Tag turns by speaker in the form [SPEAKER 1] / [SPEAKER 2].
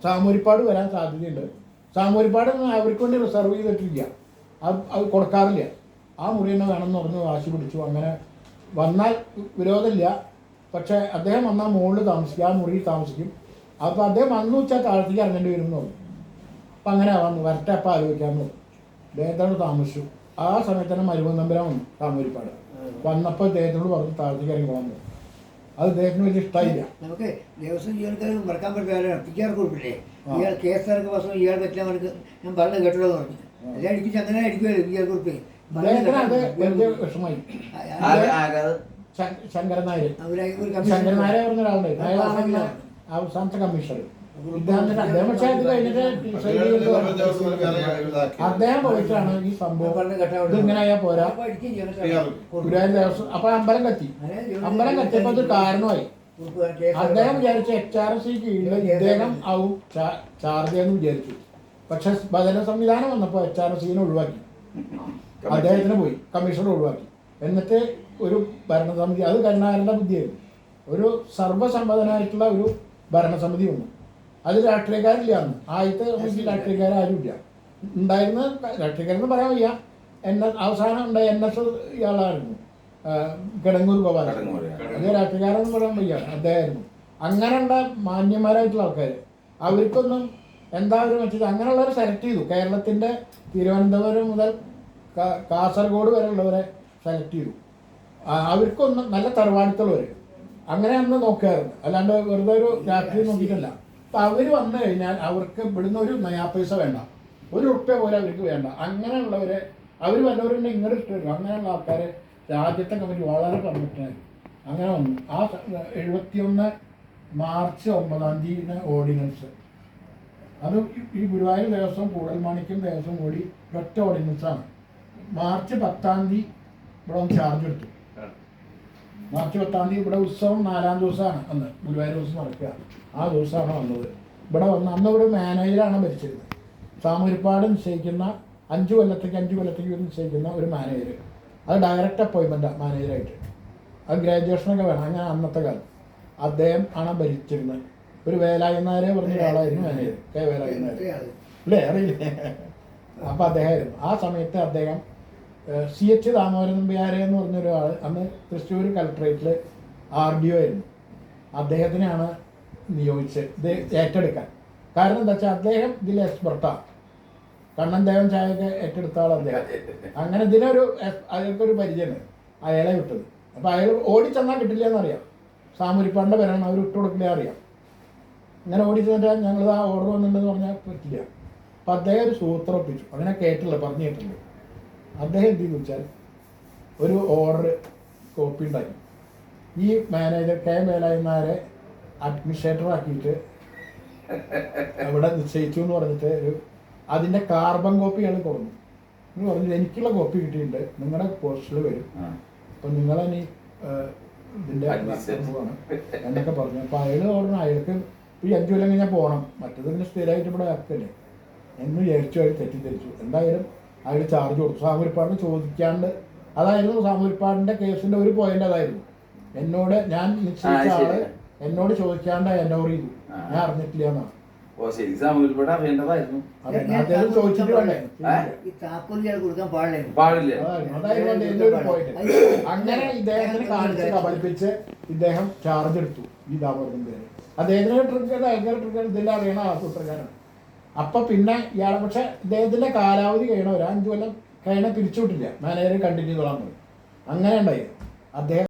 [SPEAKER 1] സാമൂരിപ്പാട് വരാൻ സാധ്യതയുണ്ട്. സാമൂരിപ്പാട് അവർക്ക് വേണ്ടി റിസർവ് ചെയ്തിട്ടില്ല, അത് കൊടുക്കാറില്ല. ആ മുറി തന്നെ വേണമെന്ന് പറഞ്ഞ് വാശി പിടിച്ചു. അങ്ങനെ വന്നാൽ വിരോധമില്ല, പക്ഷേ അദ്ദേഹം വന്നാൽ മുകളിൽ താമസിക്കും, ആ മുറിയിൽ താമസിക്കും. അപ്പോൾ അദ്ദേഹം വന്നു വെച്ചാൽ താഴത്തേക്ക് ഇറങ്ങേണ്ടി വരും എന്ന് പറഞ്ഞു. അപ്പം അങ്ങനെ വന്നു വരട്ടെ, അപ്പം ആലോചിക്കാമെന്ന് പറഞ്ഞു. അദ്ദേഹത്തോട് താമസിച്ചു. ആ സമയത്ത് തന്നെ മരുമന്തമ്പുരാൻ വന്നു സാമൂരിപ്പാട്. വന്നപ്പോൾ അദ്ദേഹത്തോട് പറഞ്ഞു താഴത്തേക്ക് ഇറങ്ങി പോകാൻ പറഞ്ഞു. അത് അദ്ദേഹത്തിന് വലിയ ഇഷ്ടമായില്ല.
[SPEAKER 2] നമുക്ക് ദേവസ്വം ജീവനക്കാർ മറക്കാൻ പറ്റില്ല. പിക്കാർ കുറിപ്പില്ലേ, ഇയാൾ കേസിറക്ക ബസ് ഇയാൾ പറ്റില്ല, അവർക്ക് ഞാൻ പറഞ്ഞു കേട്ടോളൂ പറഞ്ഞു. എല്ലാം അടിപ്പിച്ച് അങ്ങനെ അടിക്കുമല്ലോ പിക്കാർ കുറിപ്പ്.
[SPEAKER 1] അത് വലിയ വിഷമായി. ശങ്കരൻ നായർ പറഞ്ഞ ഒരാളുണ്ട്, അയാളാണ് അവസാനത്തെ കമ്മീഷണർ. അദ്ദേഹം പോയിട്ടാണ് ഈ സംഭവം ഇതിങ്ങനെയാ പോരാ ഗുരുവായൂർ ദേവസ്വം. അപ്പൊ അമ്പലം കത്തിയപ്പോ അത് കാരണമായി. അദ്ദേഹം വിചാരിച്ചു HRC കീഴിൽ ഇദ്ദേഹം ആവും ചാർജ് എന്ന് വിചാരിച്ചു. പക്ഷെ ഭജന സംവിധാനം വന്നപ്പോൾ HRCനെ ഒഴിവാക്കി, അദ്ദേഹത്തിന് പോയി, കമ്മീഷണർ ഒഴിവാക്കി. എന്നിട്ട് ഒരു ഭരണസമിതി, അത് കരുണാകരൻ്റെ ബുദ്ധിയായിരുന്നു. ഒരു സർവ്വസമ്മതനായിട്ടുള്ള ഒരു ഭരണസമിതി വന്നു. അത് രാഷ്ട്രീയക്കാരില്ല, അന്ന് ആദ്യത്തെ രാഷ്ട്രീയക്കാരും ഇല്ല. ഉണ്ടായിരുന്ന രാഷ്ട്രീയക്കാരെന്ന് പറയാൻ വയ്യ. അവസാനം ഉണ്ടായ NS ഇയാളായിരുന്നു, കിടങ്ങൂർ ഗോപാലൻ. അത് രാഷ്ട്രീയക്കാരെന്ന് പറയാൻ വയ്യ, അദ്ദേഹമായിരുന്നു. അങ്ങനെയുള്ള മാന്യന്മാരായിട്ടുള്ള ആൾക്കാർ, അവർക്കൊന്നും എന്താ ഒരു വെച്ചത്, അങ്ങനെയുള്ളവരെ സെലക്ട് ചെയ്തു. കേരളത്തിൻ്റെ തിരുവനന്തപുരം മുതൽ കാസർഗോഡ് വരെയുള്ളവരെ സെലക്ട് ചെയ്തു. അവർക്കൊന്നും നല്ല തറവാടിത്തുള്ളവർ അങ്ങനെ അന്ന് നോക്കാറുണ്ട്, അല്ലാണ്ട് വെറുതെ ഒരു രാഷ്ട്രീയം നോക്കിയിട്ടല്ല. അപ്പം അവർ വന്നു കഴിഞ്ഞാൽ അവർക്ക് ഇവിടുന്ന് ഒരു നയാ പൈസ വേണ്ട, ഒരു റുപ്യ പോലെ അവർക്ക് വേണ്ട. അങ്ങനെയുള്ളവരെ അവർ വല്ലവരുണ്ട് ഇങ്ങോട്ട് ഇഷ്ടമായിരുന്നു. അങ്ങനെയുള്ള ആൾക്കാരെ രാജ്യത്തെ കമ്മിറ്റി വളരെ കമ്മിറ്റായിരുന്നു. അങ്ങനെ വന്നു. ആ 71 മാർച്ച് 9 ഓർഡിനൻസ്, അത് ഈ ഗുരുവായൂർ ദേവസ്വം കൂടൽമാണിക്യം ദേവസ്വം കൂടി ഒറ്റ ഓർഡിനൻസാണ്. മാർച്ച് 10 ഇവിടെ ഒന്ന് ചാർജ് എടുത്തു. മാർച്ച് 10 ഇവിടെ ഉത്സവം 4-ാം ദിവസമാണ് അന്ന് ഗുരുവായൂർ ദിവസം നടക്കുക. ആ ദിവസമാണ് വന്നത്. ഇവിടെ വന്ന് അന്ന് ഇവിടെ മാനേജറാണ് ഭരിച്ചിരുന്നത്. സാമൂരിപ്പാട് നിശ്ചയിക്കുന്ന 5 കൊല്ലത്തേക്ക് നിശ്ചയിക്കുന്ന ഒരു മാനേജർ. അത് ഡയറക്റ്റ് അപ്പോയിൻമെൻറ്റാണ് മാനേജറായിട്ട്. അത് ഗ്രാജുവേഷനൊക്കെ വേണം. അങ്ങനെ അന്നത്തെ കാലം അദ്ദേഹം ആണ് ഭരിച്ചിരുന്നത്. ഒരു വേലായുധ നായരെ പറഞ്ഞ ഒരാളായിരുന്നു മാനേജർ, കെ വേലായുധ നായർ അല്ലേ, അറിയില്ലേ? അപ്പോൾ അദ്ദേഹമായിരുന്നു. ആ സമയത്ത് അദ്ദേഹം CH ദാമോദരൻ നമ്പ്യാരെ എന്ന് പറഞ്ഞൊരാൾ അന്ന് തൃശ്ശൂർ കലക്ട്രേറ്റിൽ RDO ആയിരുന്നു. അദ്ദേഹത്തിനെയാണ് നിയോഗിച്ചത് ഇത് ഏറ്റെടുക്കാൻ. കാരണം എന്താ വെച്ചാൽ അദ്ദേഹം ഇതിൽ എക്സ്പെർട്ടാണ്. കണ്ണൻ ദേവൻ ചായയൊക്കെ ഏറ്റെടുത്ത ആൾ അദ്ദേഹം. അങ്ങനെ ഇതിനൊരു അയാൾക്കൊരു പരിചയമാണ്, അയാളെ വിട്ടത്. അപ്പോൾ അയാൾ ഓടിച്ചെന്നാൽ കിട്ടില്ല എന്നറിയാം. സാമൂരിപ്പാടിൻ്റെ പേരാണ്, അവർ ഇട്ട് കൊടുക്കില്ല അറിയാം. ഇങ്ങനെ ഓടിച്ചെന്നിട്ട് ഞങ്ങൾ ആ ഓർഡർ വന്നിട്ടുണ്ടെന്ന് പറഞ്ഞാൽ പറ്റില്ല. അപ്പം അദ്ദേഹം ഒരു സൂത്രം ഒപ്പിച്ചു, അങ്ങനെ കേട്ടില്ല, പറഞ്ഞു കേട്ടില്ല. അദ്ദേഹം എന്ത് ചെയ്തു വെച്ചാൽ ഒരു ഓർഡർ കോപ്പി ഉണ്ടാക്കി. ഈ മാനേജർ കെ വേലായുധ നായരെ അഡ്മിനിസ്ട്രേറ്റർ ആക്കിയിട്ട് അവിടെ നിശ്ചയിച്ചു എന്ന് പറഞ്ഞിട്ട് അതിൻ്റെ കാർബൺ കോപ്പി അയാൾ കൊടുന്നു. എന്ന് പറഞ്ഞിട്ട് എനിക്കുള്ള കോപ്പി കിട്ടിയിട്ടുണ്ട്, നിങ്ങളുടെ പോസ്റ്റിൽ വരും, അപ്പം നിങ്ങളെ ഇതിൻ്റെ പോവാണ് എന്നൊക്കെ പറഞ്ഞു. അപ്പോൾ അയാൾ ഓർഡർ അയാൾക്ക് ഈ 5 കൊല്ലം കഴിഞ്ഞാൽ പോകണം, മറ്റേത് പിന്നെ സ്ഥിരമായിട്ട് ഇവിടെ ആക്കല്ലേ എന്ന് വിചാരിച്ചു. അയാൾ തെറ്റിദ്ധരിച്ചു. എന്തായാലും അയാൾ ചാർജ് കൊടുത്തു. സാമൂരിപ്പാടിന് ചോദിക്കാണ്ട്, അതായിരുന്നു സാമൂരിപ്പാടിൻ്റെ കേസിൻ്റെ ഒരു പോയിന്റ്. അതായിരുന്നു എന്നോട് ഞാൻ നിശ്ചയിച്ച ആള് എന്നോട് ചോദിക്കാണ്ട് എന്നെ ചെയ്തു, ഞാൻ അറിഞ്ഞിട്ടില്ല എന്നാണ്. അദ്ദേഹം ചോദിച്ചിട്ട് വേണ്ടേ, അതായിരുന്നു എൻ്റെ ഒരു പോയിന്റ്. അങ്ങനെ ഇദ്ദേഹത്തിന് കാണിച്ച് കബളിപ്പിച്ച് ഇദ്ദേഹം ചാർജ് എടുത്തു. ഈ ദാമോദരൻ പേര് അദ്ദേഹത്തിന് ട്രിഗർ ട്രിഗർ ഇതെല്ലാം അറിയണ ആ സൂത്രക്കാരാണ്. അപ്പം പിന്നെ ഇയാളെ, പക്ഷെ ഇദ്ദേഹത്തിൻ്റെ കാലാവധി കഴിയണ ഒരു 5 കൊല്ലം കഴിഞ്ഞാൽ പിരിച്ചുവിട്ടില്ല, മാനേജർ കണ്ടിന്യൂ ചെയ്തോളാൻ പറയും. അങ്ങനെ ഉണ്ടായി അദ്ദേഹം.